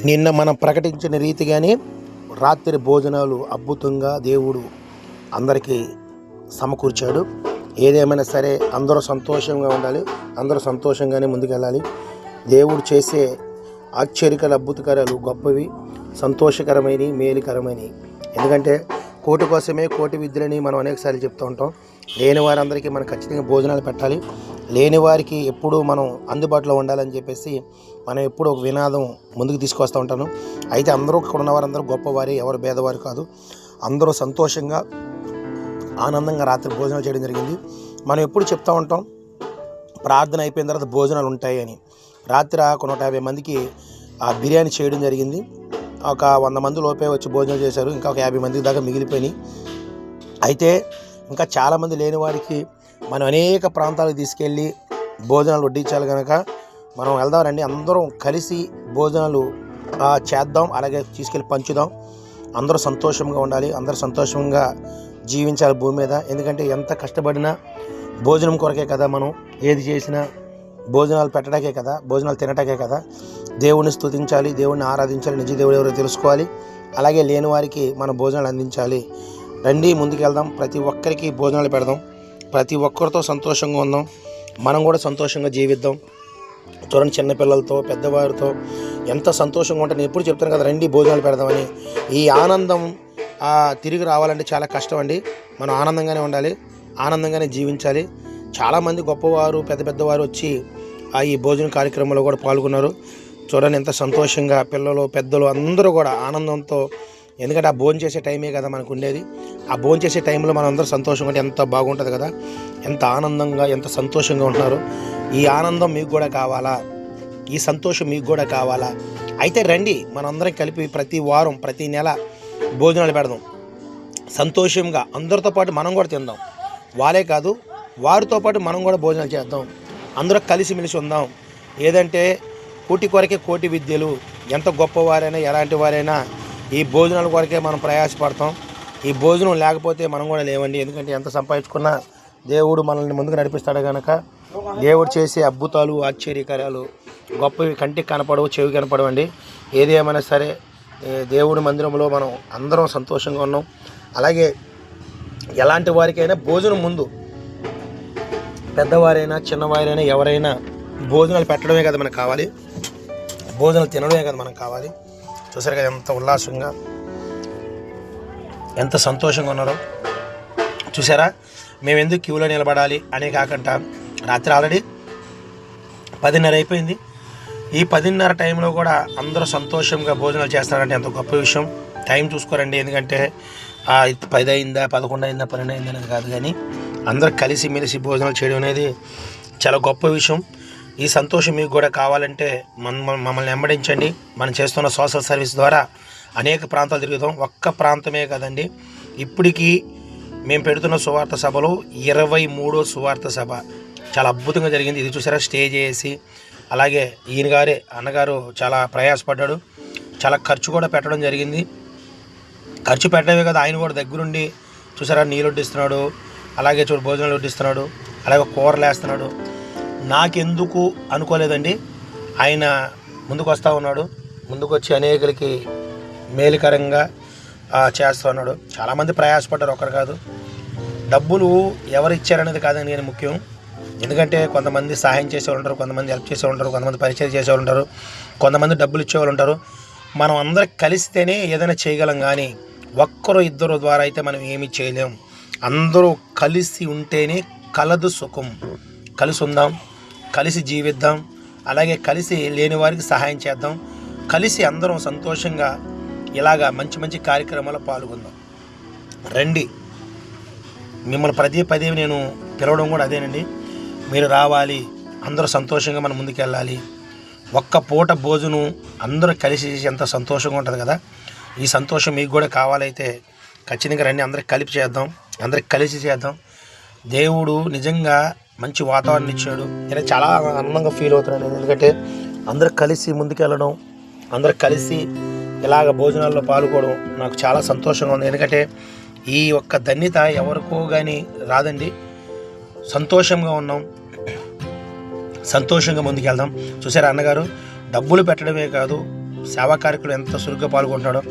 నిన్న మనం ప్రకటించిన రీతిగానే రాత్రి భోజనాలు అద్భుతంగా దేవుడు అందరికీ సమకూర్చాడు. ఏదేమైనా సరే అందరూ సంతోషంగా ఉండాలి, అందరూ సంతోషంగానే ముందుకెళ్ళాలి. దేవుడు చేసే ఆశ్చర్యకర అద్భుతకరాలు గొప్పవి, సంతోషకరమైనవి, మేలుకరమైనవి. ఎందుకంటే కోటి కోసమే కోటి విద్యలని మనం అనేకసార్లు చెప్తూ ఉంటాం. లేని వారందరికీ మనం ఖచ్చితంగా భోజనాలు పెట్టాలి, లేని వారికి ఎప్పుడూ మనం అందుబాటులో ఉండాలని చెప్పేసి మనం ఎప్పుడూ ఒక వినాదం ముందుకు తీసుకొస్తూ ఉంటాను. అయితే అందరూ ఇక్కడ ఉన్నవారందరూ గొప్పవారే, ఎవరు భేదవారు కాదు. అందరూ సంతోషంగా ఆనందంగా రాత్రి భోజనాలు చేయడం జరిగింది. మనం ఎప్పుడు చెప్తూ ఉంటాం, ప్రార్థన అయిపోయిన తర్వాత భోజనాలు ఉంటాయి అని. రాత్రి 150 మందికి ఆ బిర్యానీ చేయడం జరిగింది. ఒక 100 మంది లోపే వచ్చి భోజనం చేశారు. ఇంకా ఒక 50 మంది దాకా మిగిలిపోయినాయి. అయితే ఇంకా చాలామంది లేని వారికి మనం అనేక ప్రాంతాలకు తీసుకెళ్ళి భోజనాలు వడ్డించాలి కనుక మనం వెళ్దాం రండి. అందరం కలిసి భోజనాలు చేద్దాం, అలాగే తీసుకెళ్ళి పంచుదాం. అందరూ సంతోషంగా ఉండాలి, అందరూ సంతోషంగా జీవించాలి భూమి మీద. ఎందుకంటే ఎంత కష్టపడినా భోజనం కొరకే కదా, మనం ఏది చేసినా భోజనాలు పెట్టడాకే కదా, భోజనాలు తినటాకే కదా. దేవుణ్ణి స్తుతించాలి, దేవుణ్ణి ఆరాధించాలి, నిజ దేవుడు ఎవరో తెలుసుకోవాలి. అలాగే లేని వారికి మనం భోజనాలు అందించాలి. రండి ముందుకు వెళ్దాం, ప్రతి ఒక్కరికి భోజనాలు పెడదాం, ప్రతి ఒక్కరితో సంతోషంగా ఉందాం, మనం కూడా సంతోషంగా జీవిద్దాం. చూడండి, చిన్నపిల్లలతో పెద్దవారితో ఎంత సంతోషంగా ఉంటుంది. నేను ఎప్పుడు చెప్తాను కదా, రండి భోజనాలు పెడదామని. ఈ ఆనందం తిరిగి రావాలంటే చాలా కష్టం అండి. మనం ఆనందంగానే ఉండాలి, ఆనందంగానే జీవించాలి. చాలామంది గొప్పవారు పెద్దవారు వచ్చి ఈ భోజన కార్యక్రమంలో కూడా పాల్గొన్నారు. చూడండి ఎంత సంతోషంగా పిల్లలు పెద్దలు అందరూ కూడా ఆనందంతో. ఎందుకంటే ఆ భోజనం చేసే టైమే కదా మనకు ఉండేది. ఆ భోజనం చేసే టైంలో మనం అందరూ సంతోషంగా ఉంటే ఎంత బాగుంటుంది కదా, ఎంత ఆనందంగా ఎంత సంతోషంగా ఉంటున్నారు. ఈ ఆనందం మీకు కూడా కావాలా, ఈ సంతోషం మీకు కూడా కావాలా? అయితే రండి మనందరం కలిపి ప్రతి వారం ప్రతి నెల భోజనాలు పెడదాం. సంతోషంగా అందరితో పాటు మనం కూడా తిందాం. వాళ్ళే కాదు, వారితో పాటు మనం కూడా భోజనాలు చేద్దాం. అందరూ కలిసిమెలిసి ఉందాం. ఏదంటే కోటి కొరకే కోటి విద్యలు. ఎంత గొప్పవారైనా ఎలాంటి వారైనా ఈ భోజనాల కొరకే మనం ప్రయాసపడతాం. ఈ భోజనం లేకపోతే మనం కూడా లేవండి. ఎందుకంటే ఎంత సంపాదించుకున్నా దేవుడు మనల్ని ముందుకు నడిపిస్తాడు కనుక దేవుడు చేసే అద్భుతాలు ఆశ్చర్యకార్యాలు గొప్పవి కంటికి కనపడవు, చెవి కనపడవండి. ఏది ఏమైనా సరే దేవుడి మందిరంలో మనం అందరం సంతోషంగా ఉన్నాం. అలాగే ఎలాంటి వారికైనా భోజనం ముందు, పెద్దవారైనా చిన్నవారైనా ఎవరైనా భోజనాలు పెట్టడమే కదా మనకు కావాలి, భోజనాలు తినడమే కదా మనకు కావాలి. చూసారు కదా ఎంత ఉల్లాసంగా ఎంత సంతోషంగా ఉన్నారో. చూసారా, మేము ఎందుకు క్యూలో నిలబడాలి అనే కాకుండా రాత్రి ఆల్రెడీ 10:30 అయిపోయింది. ఈ 10:30 టైంలో కూడా అందరూ సంతోషంగా భోజనాలు చేస్తారంటే ఎంత గొప్ప విషయం. టైం చూసుకోరండి, ఎందుకంటే 10 అయిందా 11 అయిందా 12 అయిందా అనేది కాదు, కానీ అందరూ కలిసిమెలిసి భోజనాలు చేయడం అనేది చాలా గొప్ప విషయం. ఈ సంతోషం మీకు కూడా కావాలంటే మమ్మల్ని వెంబడించండి. మనం చేస్తున్న సోషల్ సర్వీస్ ద్వారా అనేక ప్రాంతాలు తిరుగుతాం. ఒక్క ప్రాంతమే కదండి, ఇప్పటికీ మేము పెడుతున్న సువార్త సభలో 23వ సువార్త సభ చాలా అద్భుతంగా జరిగింది. ఇది చూసారా, స్టేజ్ వేసి, అలాగే ఈయన గారే అన్నగారు చాలా ప్రయాసపడ్డాడు, చాలా ఖర్చు కూడా పెట్టడం జరిగింది. ఖర్చు పెట్టడమే కదా, ఆయన కూడా దగ్గరుండి చూసారా నీళ్ళు వడ్డిస్తున్నాడు, అలాగే భోజనాలు వడ్డిస్తున్నాడు, అలాగే కూరలు వేస్తున్నాడు. నాకెందుకు అనుకోలేదండి, ఆయన ముందుకు వస్తూ ఉన్నాడు, ముందుకు వచ్చి అనేకులకి మేలుకరంగా చేస్తూ ఉన్నాడు. చాలామంది ప్రయాసపడ్డారు, ఒకరు కాదు. డబ్బులు ఎవరు ఇచ్చారనేది కాదని నేను ముఖ్యం. ఎందుకంటే కొంతమంది సహాయం చేసేవాళ్ళు ఉంటారు, కొంతమంది హెల్ప్ చేసేవాళ్ళు ఉంటారు, కొంతమంది పరిచయం చేసేవాళ్ళు ఉంటారు, కొంతమంది డబ్బులు ఇచ్చేవాళ్ళు ఉంటారు. మనం అందరం కలిస్తేనే ఏదైనా చేయగలం, కానీ ఒక్కరు ఇద్దరు ద్వారా అయితే మనం ఏమీ చేయలేం. అందరూ కలిసి ఉంటేనే కలదు సుఖం. కలిసి ఉందాం, కలిసి జీవిద్దాం, అలాగే కలిసి లేని వారికి సహాయం చేద్దాం, కలిసి అందరం సంతోషంగా ఇలాగా మంచి మంచి కార్యక్రమాల్లో పాల్గొందాం. రండి, మిమ్మల్ని పదే నేను పిలవడం కూడా అదేనండి. మీరు రావాలి, అందరూ సంతోషంగా మనం ముందుకు వెళ్ళాలి. ఒక్క పూట భోజనం అందరూ కలిసి ఎంత సంతోషంగా ఉంటుంది కదా. ఈ సంతోషం మీకు కూడా కావాలైతే ఖచ్చితంగా రండి, అందరికి కలిపి చేద్దాం, అందరికి కలిసి చేద్దాం. దేవుడు నిజంగా మంచి వాతావరణం ఇచ్చాడు. నేను చాలా ఆనందంగా ఫీల్ అవుతున్నాను, ఎందుకంటే అందరూ కలిసి ముందుకు వెళ్ళడం, అందరూ కలిసి ఇలాగ భోజనాల్లో పాల్గొనడం నాకు చాలా సంతోషంగా ఉంది. ఎందుకంటే ఈ ఒక్క ధన్యత ఎవరికో కానీ రాదండి. సంతోషంగా ఉన్నాం, సంతోషంగా ముందుకు వెళ్దాం. చూసారా, అన్నగారు డబ్బులు పెట్టడమే కాదు, సేవా కార్యక్రమం ఎంత చురుగ్గా పాల్గొంటున్నాడో,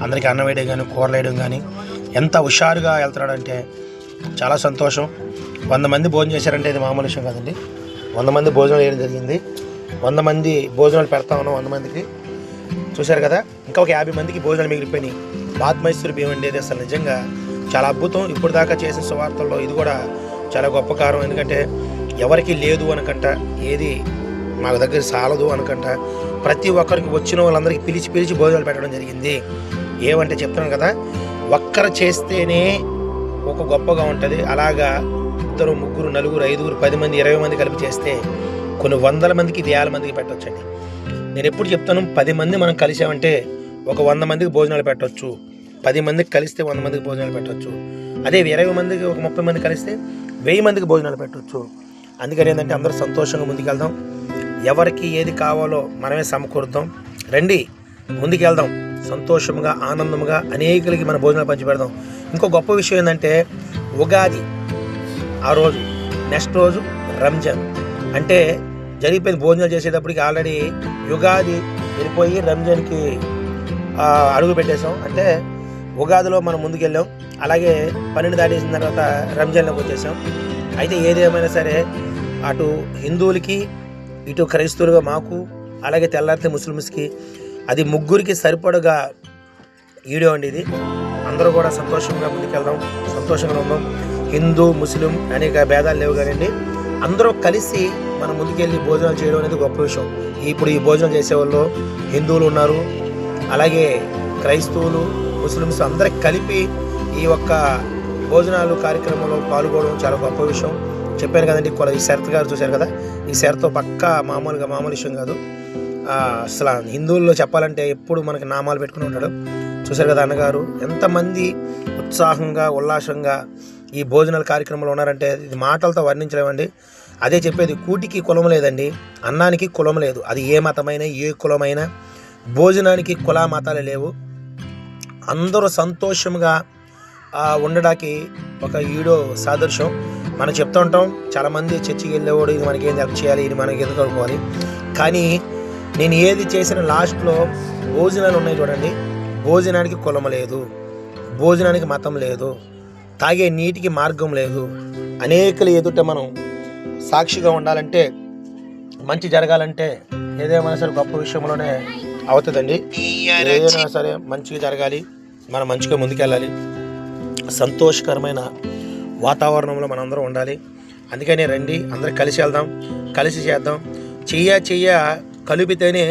అందరికీ అన్నం వేయడం కానీ కూరలు వేయడం కానీ ఎంత హుషారుగా వెళ్తున్నాడంటే చాలా సంతోషం. 100 మంది భోజనం చేశారంటే ఇది మామూలు విషయం కాదండి. 100 మంది భోజనం వేయడం జరిగింది. 100 మంది భోజనాలు పెడతా ఉన్నాం. 100 మందికి చూశారు కదా. ఇంకా ఒక 50 మందికి భోజనాలు మిగిలిపోయినాయి. బాత్మైసూర్ బియ్యం అండి, అది అసలు నిజంగా చాలా అద్భుతం. ఇప్పుడు దాకా చేసిన సువార్తల్లో ఇది కూడా చాలా గొప్ప కారణం. ఎందుకంటే ఎవరికి లేదు అనకంట, ఏది మాకు దగ్గర సాలదు అనకంట, ప్రతి ఒక్కరికి వచ్చిన వాళ్ళందరికీ పిలిచి భోజనాలు పెట్టడం జరిగింది. ఏమంటే చెప్తున్నాను కదా, ఒక్కరు చేస్తేనే ఒక గొప్పగా ఉంటుంది. అలాగా 2, 3, 4, 5, 10 మంది 20 మంది కలిపి చేస్తే కొన్ని 100 మందికి 1000 మందికి పెట్టవచ్చండి. నేను ఎప్పుడు చెప్తాను, 10 మంది మనం కలిసామంటే ఒక 100 మందికి భోజనాలు పెట్టవచ్చు. 10 మందికి కలిస్తే 100 మందికి భోజనాలు పెట్టవచ్చు. అదే 20 మందికి ఒక 30 మంది కలిస్తే 1000 మందికి భోజనాలు పెట్టవచ్చు. అందుకని ఏంటంటే అందరూ సంతోషంగా ముందుకెళ్దాం. ఎవరికి ఏది కావాలో మనమే సమకూరుద్దాం. రండి ముందుకెళ్దాం, సంతోషంగా ఆనందంగా అనేకులకి మన భోజనాలు పంచిపెడదాం. ఇంకో గొప్ప విషయం ఏంటంటే ఉగాది ఆ రోజు, నెక్స్ట్ రోజు రంజాన్. అంటే జరిగిపోయింది భోజనాలు చేసేటప్పటికి ఆల్రెడీ యుగాది వెళ్ళిపోయి రంజాన్కి అడుగు పెట్టేశాం. అంటే ఉగాదిలో మనం ముందుకెళ్ళాం, అలాగే 12 దాటేసిన తర్వాత రంజాన్లోకి వచ్చేసాం. అయితే ఏదేమైనా సరే అటు హిందువులకి ఇటు క్రైస్తవులుగా మాకు, అలాగే తెల్లారితే ముస్లిమ్స్కి, అది ముగ్గురికి సరిపడగా వీడియో అండి ఇది. అందరూ కూడా సంతోషంగా ముందుకెళ్దాం, సంతోషంగా ఉందాం. హిందూ ముస్లిం అనేక భేదాలు లేవు కానండి, అందరూ కలిసి మనం ముందుకెళ్ళి భోజనాలు చేయడం అనేది గొప్ప విషయం. ఇప్పుడు ఈ భోజనం చేసేవాళ్ళు హిందువులు ఉన్నారు, అలాగే క్రైస్తవులు, ముస్లిమ్స్ అందరికి కలిపి ఈ ఒక్క భోజనాలు కార్యక్రమంలో పాల్గొనడం చాలా గొప్ప విషయం. చెప్పాను కదండి, ఈ శరత్ గారు చూశారు కదా, ఈ శరత్ పక్కా మామూలు విషయం కాదు. అసలు హిందువుల్లో చెప్పాలంటే ఎప్పుడు మనకి నామాలు పెట్టుకుని ఉంటాడు. చూశారు కదా అన్నగారు ఎంతమంది ఉత్సాహంగా ఉల్లాసంగా ఈ భోజనాల కార్యక్రమంలో ఉన్నారంటే ఇది మాటలతో వర్ణించలేమండి. అదే చెప్పేది, కూటికి కులం లేదండి, అన్నానికి కులం లేదు. అది ఏ మతమైనా ఏ కులమైనా, భోజనానికి కుల మతాలు లేవు. అందరూ సంతోషంగా ఉండడానికి ఒక ఈడో సాదృశ్యం. మనం చెప్తూ ఉంటాం, చాలామంది చర్చికి వెళ్ళేవాడు ఇది మనకి ఏం హెల్ప్ చేయాలి, ఇది మనకి ఎందుకు అనుకోవాలి. కానీ నేను ఏది చేసిన లాస్ట్లో భోజనాలు ఉన్నాయి చూడండి, భోజనానికి కులం లేదు, భోజనానికి మతం లేదు, తాగే నీటికి మార్గం లేదు. అనేకలు ఎదుట మనం సాక్షిగా ఉండాలంటే, మంచి జరగాలంటే ఏదేమైనా సరే గొప్ప విషయంలోనే అవుతుందండి. ఏదైనా సరే మంచిగా జరగాలి, మనం మంచిగా ముందుకెళ్ళాలి, సంతోషకరమైన వాతావరణంలో మనందరం ఉండాలి. అందుకని రండి అందరం కలిసి వెళ్దాం, కలిసి చేద్దాం. చెయ్య కలిపితేనే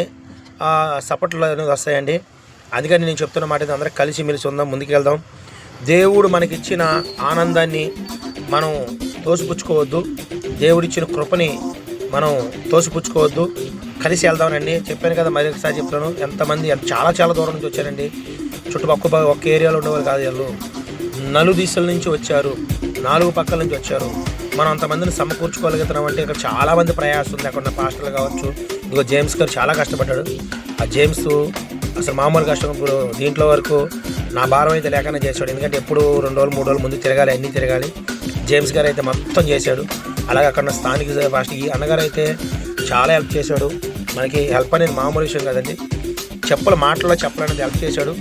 సపోర్ట్లు అనేది వస్తాయండి. అందుకని నేను చెప్తున్న మాట ఇది, అందరం కలిసి మెలిసి ఉందాం, ముందుకెళ్దాం. దేవుడు మనకిచ్చిన ఆనందాన్ని మనం తోసిపుచ్చుకోవద్దు, దేవుడిచ్చిన కృపని మనం తోసిపుచ్చుకోవద్దు, కలిసి వెళ్దామనండి. చెప్పాను కదా, మరి ఒకసారి చెప్తాను, ఎంతమంది చాలా దూరం నుంచి వచ్చారండి. చుట్టుపక్కల ఒక్క ఏరియాలో ఉండేవారు కాదు, వాళ్ళు నలుదిశల నుంచి వచ్చారు, 4 పక్కల నుంచి వచ్చారు. మనం అంతమందిని సమకూర్చుకోగలుగుతున్నాం అంటే ఇక్కడ చాలామంది ప్రయాసం ఉంది. అక్కడ ఉన్న పాస్టర్లు కావచ్చు, ఇదిగో జేమ్స్ గారు చాలా కష్టపడ్డాడు. ఆ జేమ్స్ అసలు మామూలు కష్టం. ఇప్పుడు దీంట్లో వరకు నా భారం అయితే లేకనే చేశాడు, ఎందుకంటే ఎప్పుడు 2 రోజులు 3 రోజులు ముందు తిరగాలి, అన్నీ తిరగాలి. జేమ్స్ గారు అయితే మొత్తం చేశాడు. అలాగే అక్కడ స్థానిక ఫాస్ట్ ఈ అన్నగారు అయితే చాలా హెల్ప్ చేశాడు. మనకి హెల్ప్ అనేది మామూలు విషయం కదండి, మాటల్లో చెప్పాలనేది హెల్ప్ చేశాడు.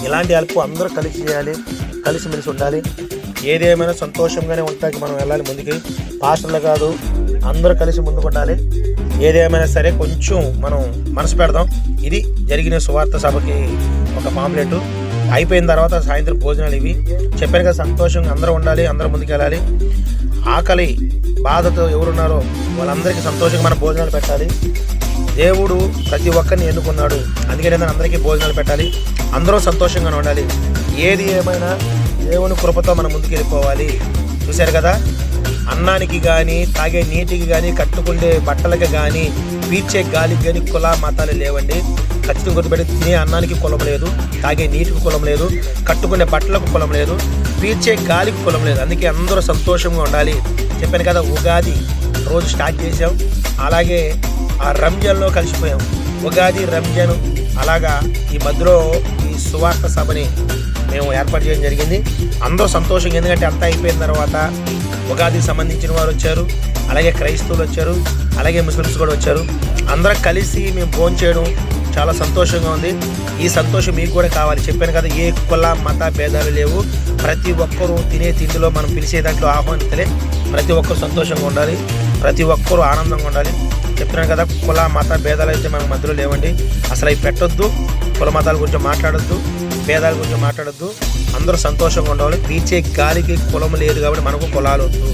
ఇలాంటి హెల్ప్ అందరూ కలిసి చేయాలి, కలిసిమెలిసి ఉండాలి. ఏదేమైనా సంతోషంగానే ఉంటాకి మనం వెళ్ళాలి ముందుకి. పాస్టర్లు కాదు, అందరూ కలిసి ముందుకు ఉండాలి. ఏదేమైనా సరే కొంచెం మనం మనసు పెడదాం. ఇది జరిగిన సువార్త సభకి ఒక పాంప్లెట్ అయిపోయిన తర్వాత సాయంత్రం భోజనాలు ఇవి. చెప్పాను కదా, సంతోషంగా అందరూ ఉండాలి, అందరూ ముందుకెళ్ళాలి. ఆకలి బాధతో ఎవరున్నారో వాళ్ళందరికీ సంతోషంగా మనం భోజనాలు పెట్టాలి. దేవుడు ప్రతి ఒక్కరిని ఎన్నుకున్నాడు, అందుకని అందరికీ భోజనాలు పెట్టాలి, అందరూ సంతోషంగానే ఉండాలి. ఏది ఏమైనా దేవుని కృపతో మనం ముందుకు వెళ్ళిపోవాలి. చూశారు కదా, అన్నానికి కానీ, తాగే నీటికి కానీ, కట్టుకుండే బట్టలకి కానీ, పీల్చే గాలికి కానీ కుల మతాలు లేవండి. ఖచ్చితంగా గుర్తుపెట్టి, తినే అన్నానికి కులం లేదు, తాగే నీటికి కులం లేదు, కట్టుకునే బట్టలకు కులం లేదు, పీల్చే గాలికి కులం లేదు. అందుకే అందరూ సంతోషంగా ఉండాలి. చెప్పాను కదా, ఉగాది రోజు స్టార్ట్ చేసాం, అలాగే ఆ రంజాన్లో కలిసిపోయాం. ఉగాది రంజాన్ అలాగా ఈ మధ్యలో ఈ సువార్త సభని మేము ఏర్పాటు చేయడం జరిగింది. అందరూ సంతోషంగా, ఎందుకంటే అంతా అయిపోయిన తర్వాత ఉగాదికి సంబంధించిన వారు వచ్చారు, అలాగే క్రైస్తవులు వచ్చారు, అలాగే ముస్లిమ్స్ కూడా వచ్చారు. అందరం కలిసి మేము భోజనం చేయడం చాలా సంతోషంగా ఉంది. ఈ సంతోషం మీకు కూడా కావాలి. చెప్పాను కదా, ఏ కుల మత భేదాలు లేవు. ప్రతి ఒక్కరూ తినే తిండిలో మనం పిలిచే దాంట్లో ఆహ్వానితులే. ప్రతి ఒక్కరు సంతోషంగా ఉండాలి, ప్రతి ఒక్కరూ ఆనందంగా ఉండాలి. చెప్తున్నాను కదా, కుల మత భేదాలు అయితే మన మధ్యలో లేవండి. అసలు అవి పెట్టొద్దు. కుల మతాల గురించి మాట్లాడొద్దు, భేదాల గురించి మాట్లాడొద్దు. అందరూ సంతోషంగా ఉండాలి. పీల్చే గాలికి కులం లేదు కాబట్టి మనకు కులాలు వద్దు.